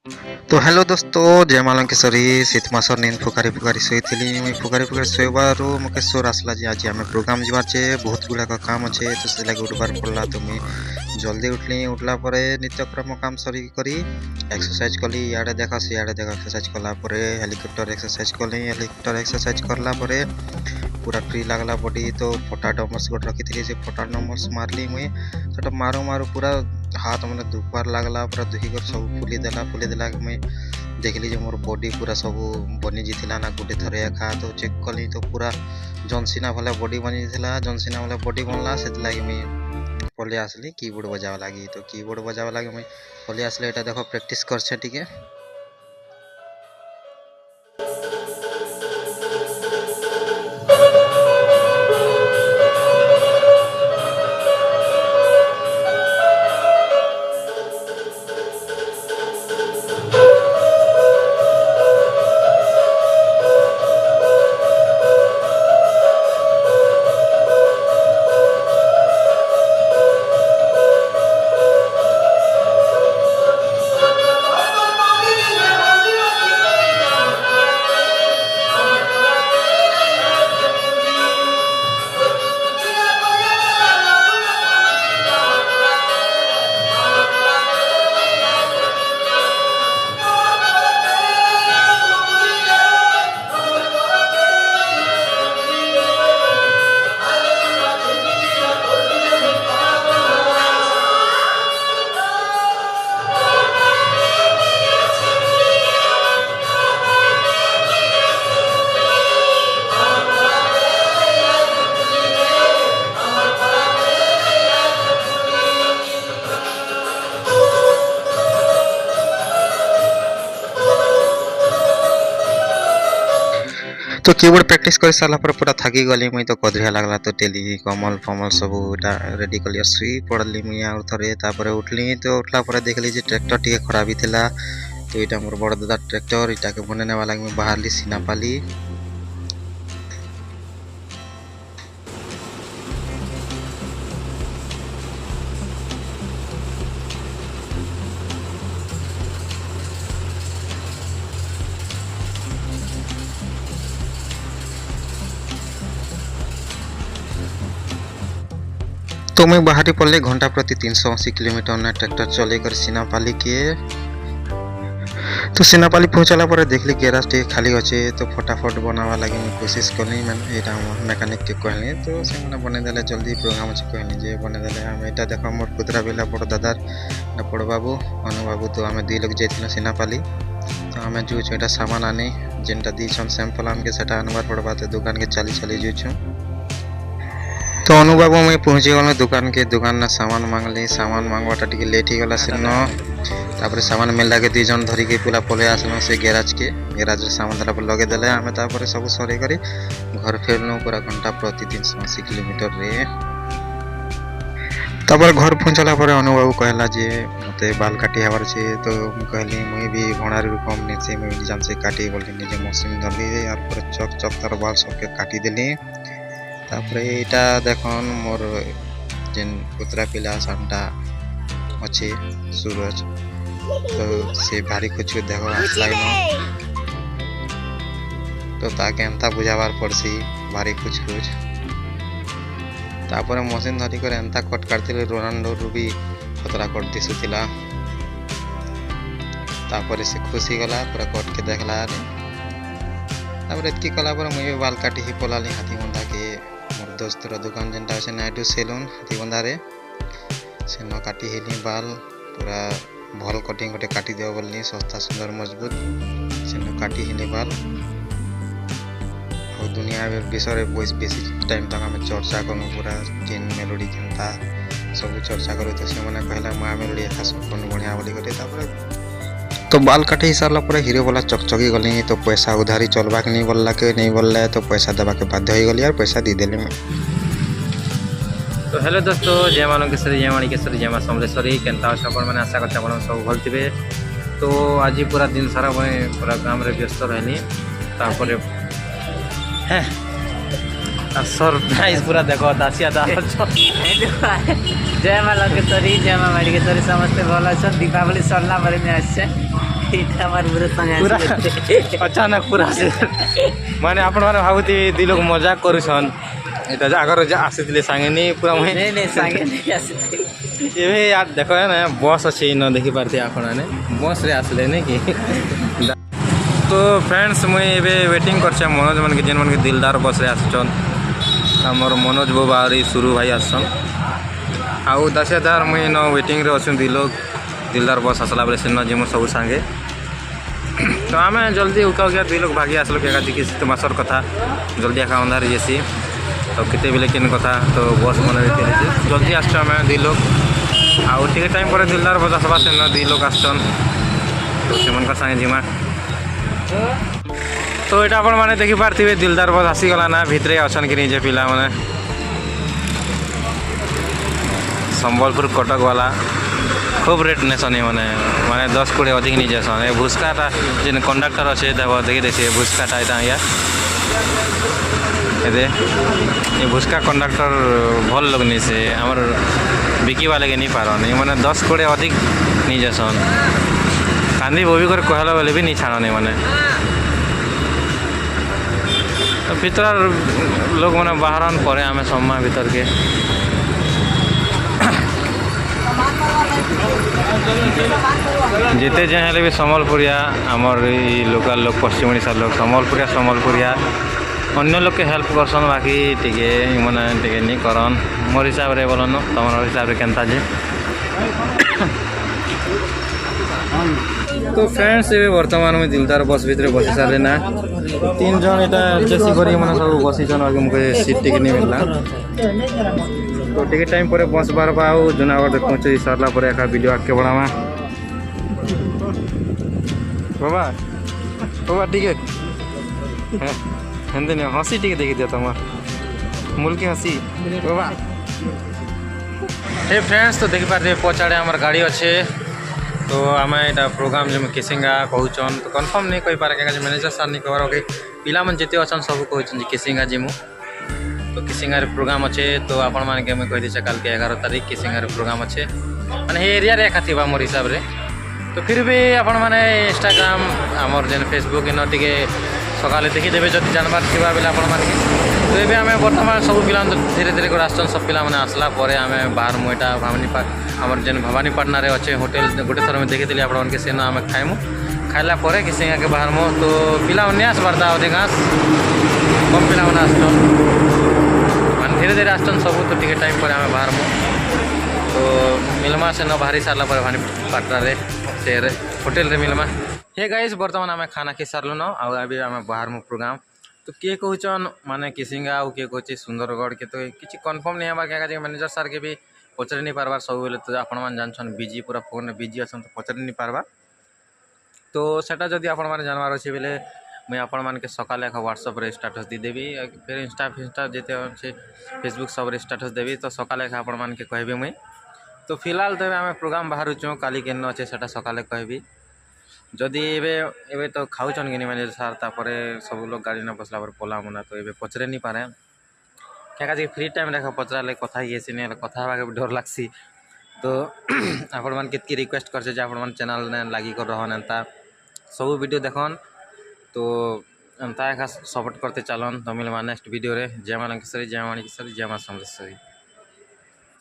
तो हेलो दोस्तों जय माँ लंकेश्वरी शीत मासर नींद फुकारी फुकारी शोली मुई फुकारी फुकारी शोबार मके सोर आसला जे आज आम प्रोग्राम जाचे बहुत गुड़ाक काम अच्छे तो से लगे उठबार पड़ा तो मुई जल्दी उठली उठला नित्यक्रम काम सरी करी एक्सरसाइज कली इे देख सियाड़े देख एक्सरसाइज कलापर हेलिकप्टर एक्सरसाइज कली हेलिकप्टर एक्सरसाइज करलापर पूरा फ्री लगला बॉडी तो फटा डम्बल्स गोटे रखी थी फटा डम्बल्स मारली मुई तो मारू मारू पूरा हाथ मैंने दुखबार लगला पूरा दुखिकर सब फुली देला मुई देखली जो मोर बॉडी पूरा सब बनी जाता ना गोटे थर एका तो चेक कली तो पूरा जनसीना भाला बॉडी बनी जाता जनसीना भाला बॉडी बनला से लगे मुई पलि आसली कीबोर्ड बजावा लगी तो कीबोर्ड बजावा लगी मुई पलि आसले एटा देखो प्रैक्टिस करछे टिके। तो कीबोर्ड प्रैक्टिस कर सारा पूरा थकी गली मुई तो कदरिया लगला तो टेली कमल फमल सब रेडी कली शुई पड़ली मुई आउ थे उठली तो उठला देखली ट्रैक्टर टी खराबी थिला तो यहाँ मोर बड़ दादा ट्रैक्टर इटा के बने वाला मुई बाहरली सीनापाली तो मैं बाहरी पड़े घंटा प्रति 380 किलोमीटर ना ट्रैक्टर चले कर सीनापाली किए तो सीनापाली पहुँचला पर देखली गैराज टे खाली अच्छे तो फटाफट बनावा लगे मैं कोशिश कली मैं मेकानिक के कहली तो से बने देले जल्दी प्रोग्राम अच्छे कहली जे बने देले आम यहाँ देख मोर कुतरा बेला बड़ दादार बड़ बाबू अनु बाबू तो आम दुई लोग जाइल सीनापाली तो आम जुचु यहाँ सामान आनी जेनटा दीछन सैंपल आमके से आनबार पड़वा तो दुकान के चली चली जुचु तो अनुबाबू मैं पहुँची गल दुकान ना सामान मांगली सामान मांगवाटा टी लेट ही गला सेन तापर सामान मिलला के 2 जन धरिक पूरा पलि आसलु से गैराज सामान देला लगे देले आम सब सरे करी घर फेरलु पूरा घंटा प्रति 380 किलोमीटर रे तापर घर पहुँचला अनुबाबू कहला जे मते बाल काटी हबार छे तो कहली मुई भी भणारी कम नहीं मुई जान से काटी बोली निजे मशीन धरली यार पूरा चक चक तार बाल सबके काटी देली तापर यहाँ देखन मोर जेन पुतरा पिला सामटा अच्छे सूरज तो से भारी कुछ देख आसला तो ताके एंता बुझाबार पड़सी भारी कुछ तापर मशीन धरिक एंता कट काटती रोनाल्डो रूबी खतरा कट दिशुला तापर से खुशी गला पूरा कट के देखला तापर एतकी कलापर मुझे बाल काटी ही पलाली हाथी बंधा के मोर दोस्तर दुकान जेनटा अच्छे नाइटू सेलून हाथी बंधारे से न काटी हेली बाल पूरा भल कटिंग गोटे काटी देव बोलनी सस्ता सुंदर मजबूत से न काटी हेली बाल और दुनिया विषय बेसी टाइम तक आम चर्चा करूँ पूरा जेन मेलोडी केनता सब चर्चा करूँ तो से मैंने कहला माँ मेलोडी एका सब बढ़िया बोली तो बाल काटे सारा पूरा हीरो वाला चकचकी गली तो पैसा उधारी चलवा के नहीं बोलला तो पैसा देवा के बाध्य हो गली और पैसा दी देली मैं। तो हेलो दोस्तों जय माँ लंकेश्वरी जय माणिकेश्वरी जय माँ समलेश्वरी केनता मैंने आशा करते आप सब भल थे तो आज पूरा दिन सारा मैं पूरा काम रे व्यस्त रहनी तापर सरप्राइज पूरा देखो दासिया जय माँ लंकेश्वरी जय माँ माणिकेश्वरी समस्ते भल अच्छा दीपावली सरला पर आसचे ଏଇଟା ଆମର ପୁରା ସାଙ୍ଗେ पूरा ଆସିଲେ। अचानक पूरा से माने आपण माने भाबुती दी लोग मजाक करूछन एटा आगर आसीथिले सांगे नी पूरा मुहे ନାଇଁ ନାଇଁ ସାଙ୍ଗେ ନେଇ ଆସିଲେ। एबे यार देखो ना बस अच्छे न देखि पारती आपण ने बस रे आसले ने कि तो फ्रेंड्स मुई एबे वेटिंग करछे मनोज मन के जेन मन के दिलदार बस रे आछन हमर मनोज बो बारी शुरू भाई आछन आउ 10,000 मुई न वेटिंग रे अछन दी लोग दिलदार बस आसला बेले सेन जिमु सब संगे तो आम जल्दी उका गया दुई लोग भागी आसलो क्या देखी शीत मासर कथा जल्दी आखा अंधार जेसी तो केते बेले केन कथा तो बस मन जल्दी आसछ आम दुई लोग आउ टिके टाइम पर दिलदार बस आसबा सेन दुई लोग आसछन तो सेमन का संगे जिमा तो एटा आपण माने देखि पारथिबे दिलदार बस आसी गला ना भितरे अछन कि निजे पिला माने संबलपुर कटक वाला खूब रेट नेसन माने माने 10-20 अधिक नहीं जासन ए भुसकाटा जेन कंडक्टर अच्छे देखी देखिए भुसकाटा इतना या ये भुसका कंडक्टर भल लोग नहीं से आमर बिकी वाले के नहीं पारन माने 10-20 अधिक नहीं जासन कांदी बोबी कर कहला बेले भी नहीं छाड़ने माने तो भीतर लोग माने बाहरन परे आमे सम्मा भीतर के जिते जाए भी सम्बलपुरिया आमर लोकल लोग पश्चिम ओडिशा लोग सम्बलपुरिया अन्य लोग के हेल्प करसन बाकी टिके माने टिके नहीं करन मोर हिसाब रे बोलन तमर हिसाब रे केनता जे तो फ्रेंड्स ये वर्तमान में दिलदार बस भीतर बसी सारे ना 3 जन एटा एडजस्ट करी माने सब बसी जन आगे मुके सीट टिके नहीं मिलला तो टिके टाइम पर बस बार पाऊ जूनागढ़ तक पहुंचे सारला पर एका वीडियो आके बढ़ावा बाबा बाबा टिके हेंदे ने हंसी टिके देखि दिया तमर मूल के हंसी बाबा हे फ्रेंड्स तो देखि पारे पछाड़े हमर गाड़ी अच्छे तो आम यहाँ प्रोग्राम जो किसिंगा कहन तो कन्फर्म नहीं कही पारे क्या मैनेजर सार नहीं कह कि पिला मन जिते अच्छा सब कहते किसिंगा जिमु तो किसिंगार प्रोग्राम अच्छे तो आपण मैंने मुझे कही दीचे कल के 11 तारीख किसिंगार प्रोग्राम अच्छे मैंने एरिया रे एका थी मोर हिसाब से तो फिर भी आपण मैंने इंस्टाग्राम आमर जेन फेसबुक इन टे सकाले देखीदेवे जब जानवर थी बेले आपण मैंने तो ये आम बर्तमान सब पिला धीरे धीरे कर आसन सब पिला मैंने आसला आम बाहर मुटा भावनी आमर जेन भवानीपाटना रे अच्छे होटेल गोटे थर में देखी आपके सेन आम खाइमु खाइला परे किसिंगा के बाहर मु तो पिला नहीं आसबार अधिकांश कम पिला मैंने आसन मान धीरे धीरे आसन सब तो टिके टाइम पर आम बाहर मु तो मिलमा से न बाहरी सारा पर भवानीपाटना रे से होटेल रे मिलमा हे गाइस बर्तमान आम खाना खी सारू न अभी आम बाहर मु प्रोग्राम तो किए कहन माने किसिंगा आउ किए कहे सुंदरगढ़ के तो किसी कन्फर्म नहीं हमार क्या मैनेजर सार के भी पचारि नहीं पार्बार सब बेले तो आपण मैंने जानछन बिजी पूरा फोन बिजी अच्छा तो पचारि नहीं पार्बार तो सेटा जदि आपण मैंने जानवर अच्छे बेले मुझे आपण मान के सकाले एक व्हाट्सअप रे स्टेटस देदेवी फिर इंस्टा जिते अच्छे फेसबुक सब रे स्टेटस देवी तो सकाले एक आपण मान के कहबी मुई तो फिलहाल तो आम प्रोग्राम बाहर काली केन अच्छे सेटा सकाले कहबी जदि एबे तो खाऊन कि मैनेजर सार तापर सब लोग गाड़ी न बसला पर पला मना तो ये पचरे नहीं पारे क्या फ्री टाइम देखा पचराले कथा ये कथा डर लगसी तो आपण मान के रिक्वेस्ट करछे जे आपण मान चैनल ने लागी कर रहन एंता सब वीडियो देखन तो एंता सपोर्ट करते चलन तो मिलवा नेक्स्ट वीडियो रे जय मां लंकेश्वरी जय मां समलेश्वरी।